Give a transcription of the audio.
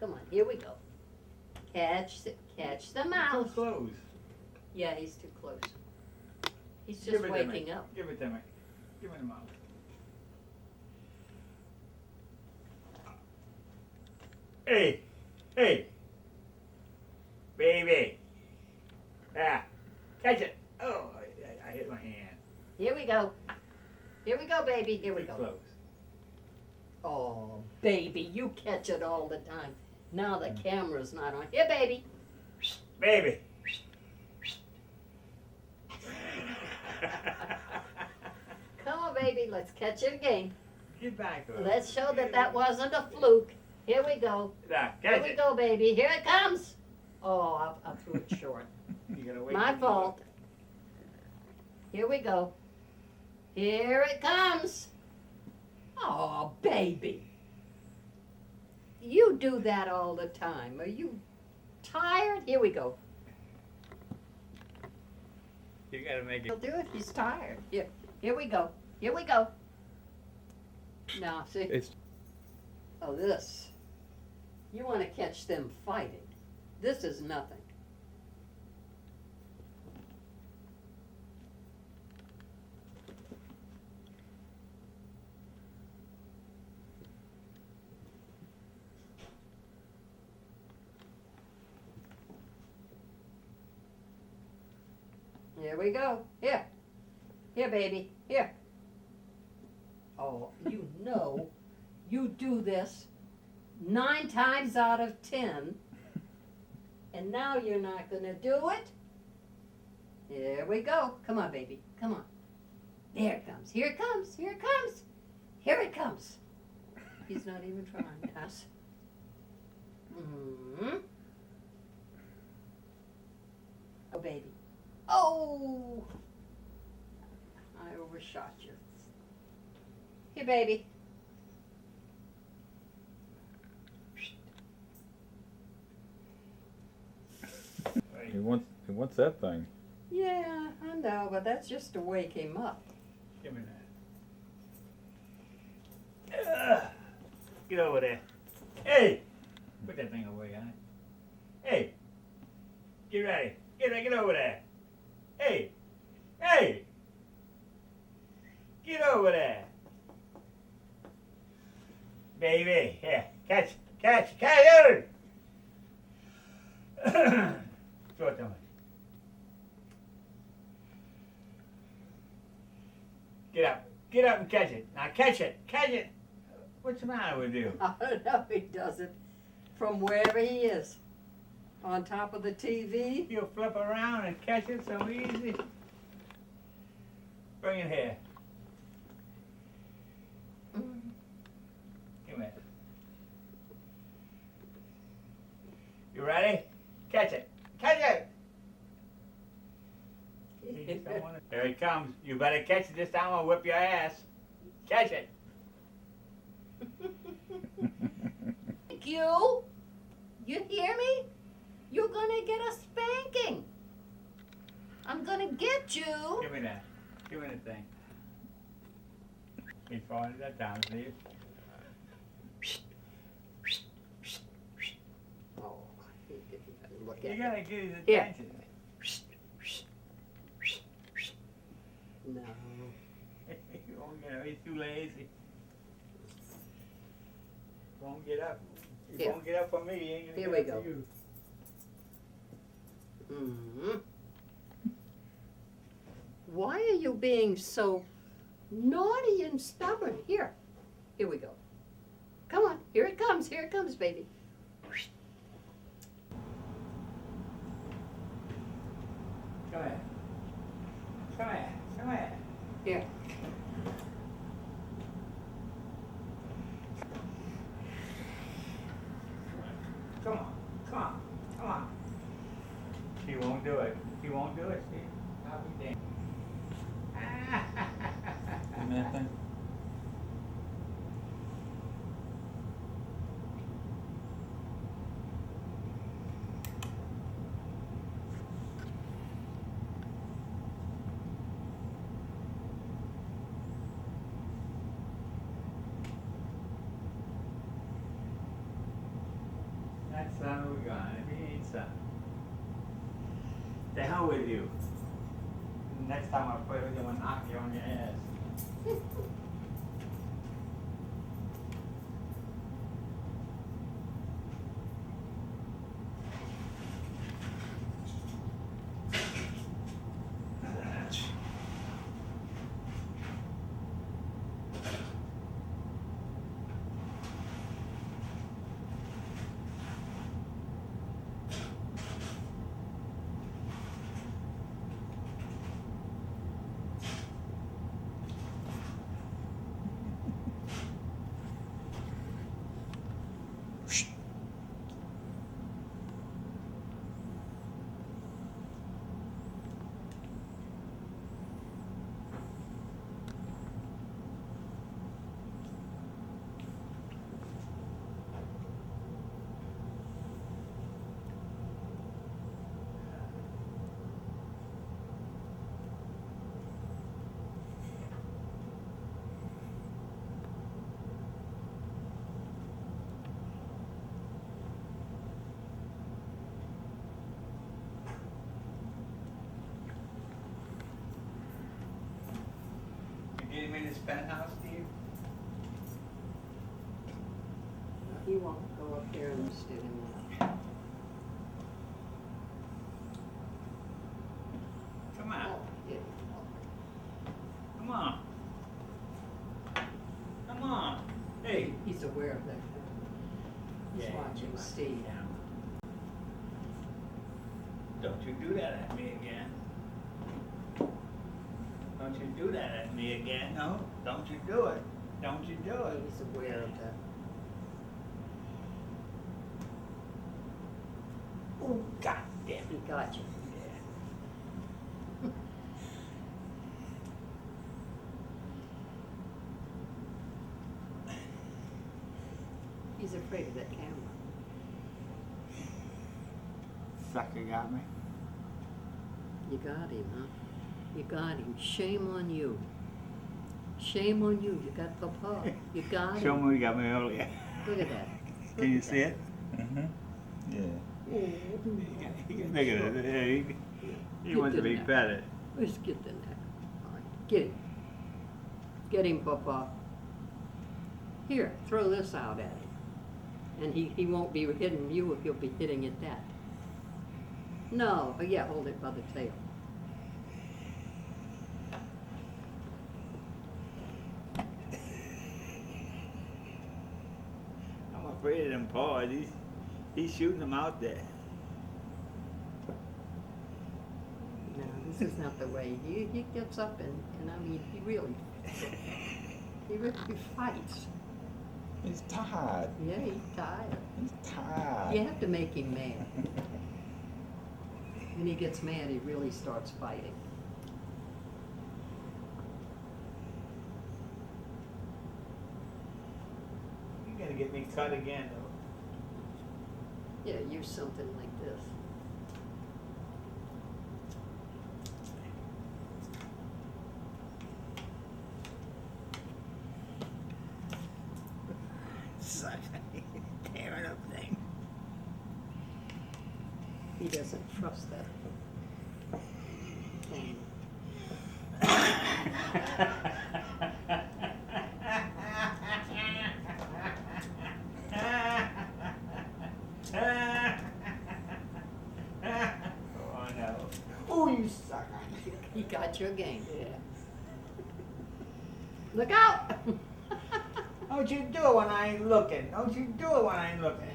Come on, here we go. Catch the mouse. Too close. Yeah, he's too close. He's Give just it to waking me. up. Give it to me. Give me the mouse. Hey, hey, baby. Ah, catch it. Oh, I hit my hand. Here we go. Here we go, baby. Here we Too go. close. Oh, baby, you catch it all the time. Now the camera's not on. Here, baby. Baby. Come on, baby. Let's catch it again. Get back. Let's show that that wasn't a fluke. Here we go. Now, Here catch we it. go, baby. Here it comes. Oh, I threw it short. You gotta wait My till you fault. Here we go. Here it comes. Oh, baby. You do that all the time. Are you tired? Here we go. You gotta make He'll it. do it. He's tired. Here we go. Here we go. Now, see. Oh, this. You want to catch them fighting. This is nothing. Here we go. Here. Here, baby. Here. Oh, you know you do this 9 times out of 10, and now you're not going to do it? Here we go. Come on, baby. Come on. There it comes. Here it comes. Here it comes. Here it comes. He's not even trying. Yes. Mm-hmm. Oh, baby. Oh! I overshot you. Here, baby. He wants that thing. Yeah, I know, but that's just to wake him up. Give me that. Get over there. Hey! Put that thing away, huh? Hey! Get ready. Get over there. Hey! Hey! Get over there. Baby, here. Catch it! Throw it to me. Get up and catch it. Now catch it. What's the matter with you? I don't know, he does it from wherever he is. On top of the TV. You'll flip around and catch it so easy. Bring it here. Come here. You ready? Catch it. Here it comes. You better catch it this time or I'll whip your ass. Catch it. Thank you. You hear me? You're gonna get a spanking. I'm gonna get you. Give me that. Give me the thing. He's falling that down, see? Oh, he didn't even look You at gotta it. get his Here. attention. No. He won't get up. He's too lazy. Won't get up. He Here. won't get up for me. He ain't gonna Here get we up for go. you. Mm-hmm. Why are you being so naughty and stubborn? Here we go. Come on, here it comes, baby. Come here. Here. Come on. He won't do it. See? I'll be damned. Give me that thing. son, we're gone. If he ain't son. The hell with you. Next time I play with you, I'm gonna knock you on your ass. You get him in his penthouse, Steve? He won't go up there and sit him up. Come on. Oh, yeah. Come on. Come on. Hey. He's aware of that. He's watching Steve. Don't you do that at me again. Don't you do that at me again. No, don't you do it. Don't you do it. He's aware of that. Oh, God damn it. He got you. Yeah. He's afraid of that camera. Sucker got me. You got him, huh? You got him. Shame on you. Shame on you. You got Papa. You got Show him. me what you got me earlier. Look at that. Can you see it? Mm-hmm. Yeah. Look at it. Yeah, he wants to be petted. Let's get the neck. All right. Get him. Get him, Papa. Here, throw this out at him. And he won't be hitting you if you'll be hitting at that. No, oh yeah, hold it by the tail. I'm afraid of them paws. He's shooting them out there. No, this is not the way. He gets up and I mean, he really fights. He's tired. Yeah, he's tired. He's tired. You have to make him mad. When he gets mad, he really starts fighting. You're gonna get me cut again, though. Yeah, use something like this. Such a tearing up thing. He doesn't trust that thing. Oh no. Oh, you sucker. He got you again. Yeah. Look out! Don't you do it when I ain't looking. Don't you do it when I ain't looking.